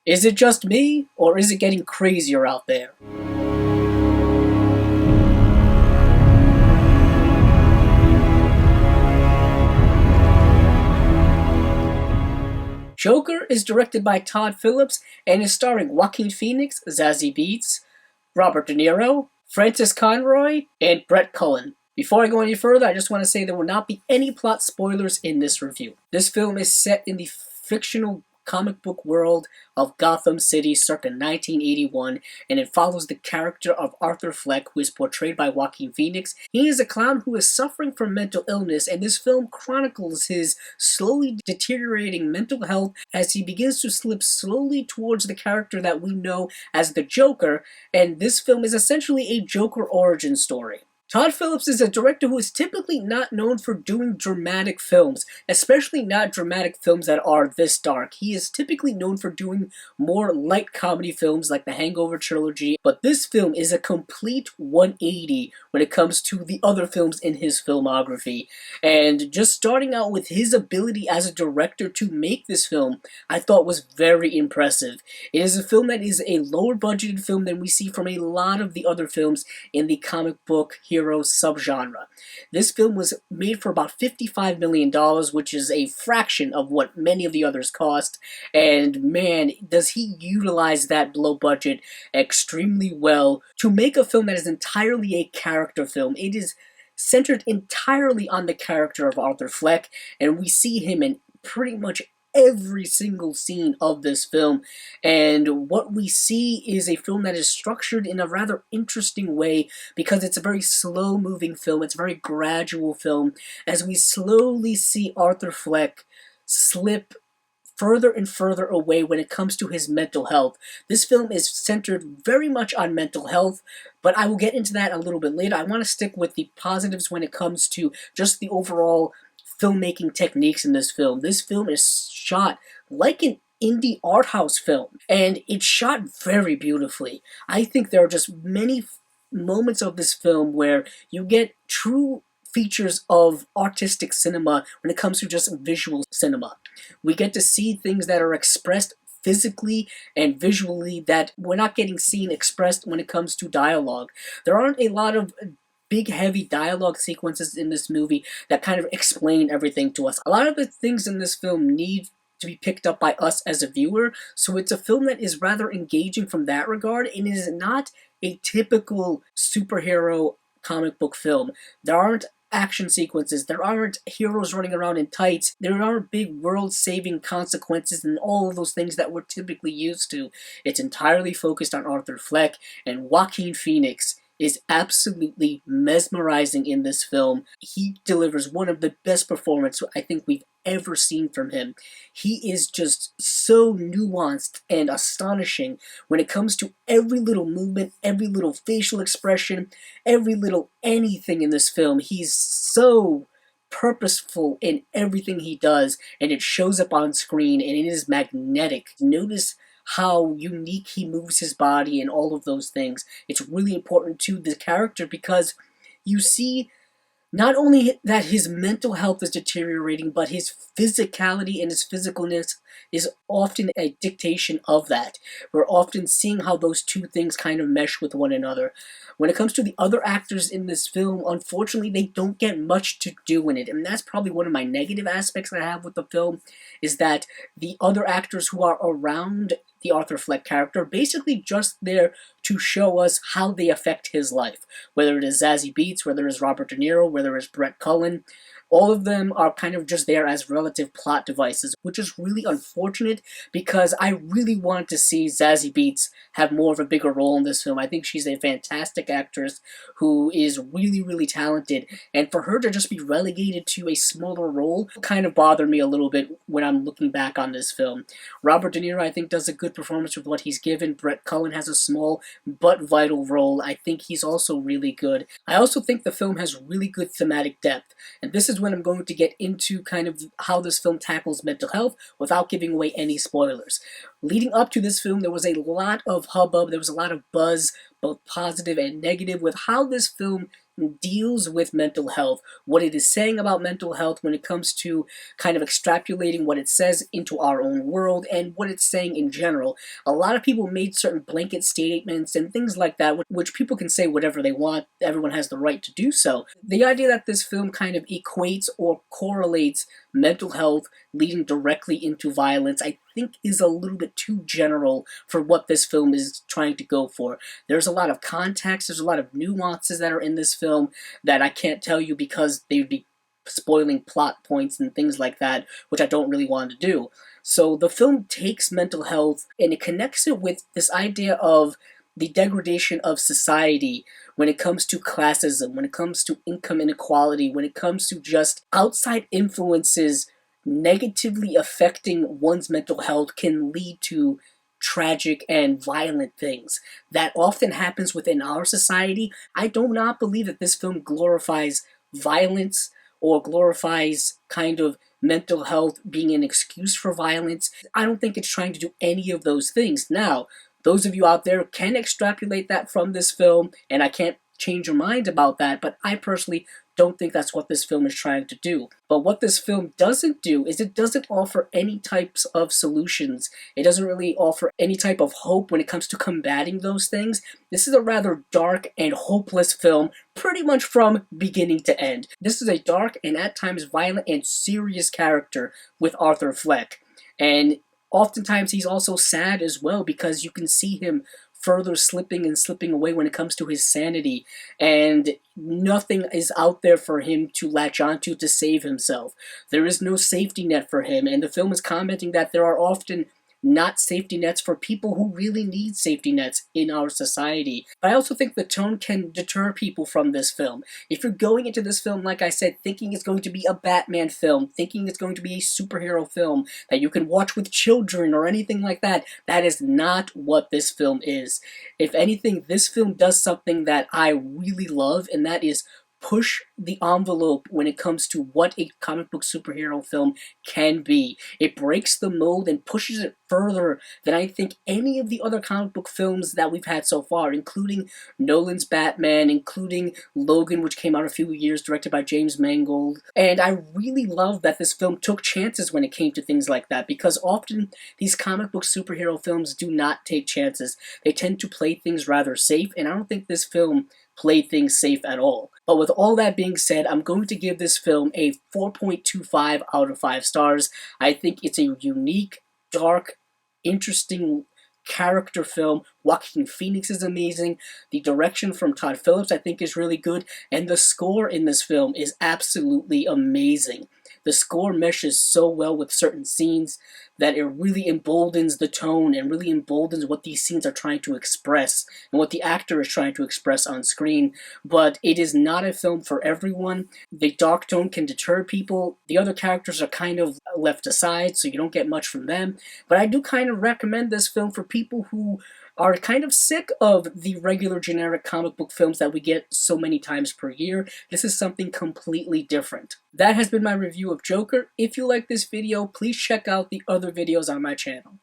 Is it just me, or is it getting crazier out there? Joker is directed by Todd Phillips and is starring Joaquin Phoenix, Zazie Beetz, Robert De Niro, Francis Conroy, and Brett Cullen. Before I go any further, I just want to say there will not be any plot spoilers in this review. This film is set in the fictional comic book world of Gotham City circa 1981, and it follows the character of Arthur Fleck, who is portrayed by Joaquin Phoenix. He is a clown who is suffering from mental illness, and this film chronicles his slowly deteriorating mental health as he begins to slip slowly towards the character that we know as the Joker, and this film is essentially a Joker origin story. Todd Phillips is a director who is typically not known for doing dramatic films, especially not dramatic films that are this dark. He is typically known for doing more light comedy films like the Hangover trilogy, but this film is a complete 180 when it comes to the other films in his filmography. And just starting out with his ability as a director to make this film, I thought was very impressive. It is a film that is a lower budgeted film than we see from a lot of the other films in the comic book hero subgenre. This film was made for about $55 million, which is a fraction of what many of the others cost, and man, does he utilize that low budget extremely well to make a film that is entirely a character film. It is centered entirely on the character of Arthur Fleck, and we see him in pretty much every single scene of this film, and what we see is a film that is structured in a rather interesting way because it's a very slow moving film. It's a very gradual film as we slowly see Arthur Fleck slip further and further away when it comes to his mental health. This film is centered very much on mental health, but I will get into that a little bit later. I want to stick with the positives when it comes to just the overall filmmaking techniques in this film. This film is shot like an indie art house film, and it's shot very beautifully. I think there are just many moments of this film where you get true features of artistic cinema when it comes to just visual cinema. We get to see things that are expressed physically and visually that we're not getting seen expressed when it comes to dialogue. There aren't a lot of big heavy dialogue sequences in this movie that kind of explain everything to us. A lot of the things in this film need to be picked up by us as a viewer, so it's a film that is rather engaging from that regard, and it is not a typical superhero comic book film. There aren't action sequences, there aren't heroes running around in tights, there aren't big world-saving consequences and all of those things that we're typically used to. It's entirely focused on Arthur Fleck, and Joaquin Phoenix is absolutely mesmerizing in this film. He delivers one of the best performances I think we've ever seen from him. He is just so nuanced and astonishing when it comes to every little movement, every little facial expression, every little anything in this film. He's so purposeful in everything he does, and it shows up on screen, and it is magnetic. Notice how unique he moves his body and all of those things. It's really important to the character because you see not only that his mental health is deteriorating, but his physicality and his physicalness is often a dictation of that. We're often seeing how those two things kind of mesh with one another. When it comes to the other actors in this film, unfortunately, they don't get much to do in it. And that's probably one of my negative aspects that I have with the film, is that the other actors who are around the Arthur Fleck character are basically just there to show us how they affect his life. Whether it is Zazie Beetz, whether it is Robert De Niro, whether it's Brett Cullen, all of them are kind of just there as relative plot devices, which is really unfortunate because I really want to see Zazie Beetz have more of a bigger role in this film. I think she's a fantastic actress who is really, really talented, and for her to just be relegated to a smaller role kind of bothered me a little bit when I'm looking back on this film. Robert De Niro, I think, does a good performance with what he's given. Brett Cullen has a small but vital role. I think he's also really good. I also think the film has really good thematic depth, and this is when I'm going to get into kind of how this film tackles mental health without giving away any spoilers. Leading up to this film, there was a lot of hubbub, there was a lot of buzz, both positive and negative, with how this film deals with mental health, what it is saying about mental health when it comes to kind of extrapolating what it says into our own world and what it's saying in general. A lot of people made certain blanket statements and things like that, which people can say whatever they want. Everyone has the right to do so. The idea that this film kind of equates or correlates mental health leading directly into violence, I think is a little bit too general for what this film is trying to go for. There's a lot of context, there's a lot of nuances that are in this film that I can't tell you because they would be spoiling plot points and things like that, which I don't really want to do. So the film takes mental health and it connects it with this idea of the degradation of society when it comes to classism, when it comes to income inequality, when it comes to just outside influences negatively affecting one's mental health can lead to tragic and violent things. That often happens within our society. I do not believe that this film glorifies violence or glorifies kind of mental health being an excuse for violence. I don't think it's trying to do any of those things. Now, those of you out there can extrapolate that from this film, and I can't change your mind about that, but I personally don't think that's what this film is trying to do. But what this film doesn't do is it doesn't offer any types of solutions. It doesn't really offer any type of hope when it comes to combating those things. This is a rather dark and hopeless film, pretty much from beginning to end. This is a dark and at times violent and serious character with Arthur Fleck. And oftentimes he's also sad as well because you can see him further slipping and slipping away when it comes to his sanity, and nothing is out there for him to latch onto to save himself. There is no safety net for him, and the film is commenting that there are often not safety nets for people who really need safety nets in our society. But I also think the tone can deter people from this film. If you're going into this film, like I said, thinking it's going to be a Batman film, thinking it's going to be a superhero film that you can watch with children or anything like that, that is not what this film is. If anything, this film does something that I really love, and that is push the envelope when it comes to what a comic book superhero film can be. It breaks the mold and pushes it further than I think any of the other comic book films that we've had so far, including Nolan's Batman, including Logan, which came out a few years, directed by James Mangold. And I really love that this film took chances when it came to things like that, because often these comic book superhero films do not take chances. They tend to play things rather safe, and I don't think this film played things safe at all. But with all that being said, I'm going to give this film a 4.25 out of 5 stars. I think it's a unique, dark, interesting character film. Joaquin Phoenix is amazing. The direction from Todd Phillips I think is really good. And the score in this film is absolutely amazing. The score meshes so well with certain scenes that it really emboldens the tone and really emboldens what these scenes are trying to express and what the actor is trying to express on screen. But it is not a film for everyone. The dark tone can deter people. The other characters are kind of left aside, so you don't get much from them. But I do kind of recommend this film for people who are kind of sick of the regular generic comic book films that we get so many times per year. This is something completely different. That has been my review of Joker. If you like this video, please check out the other videos on my channel.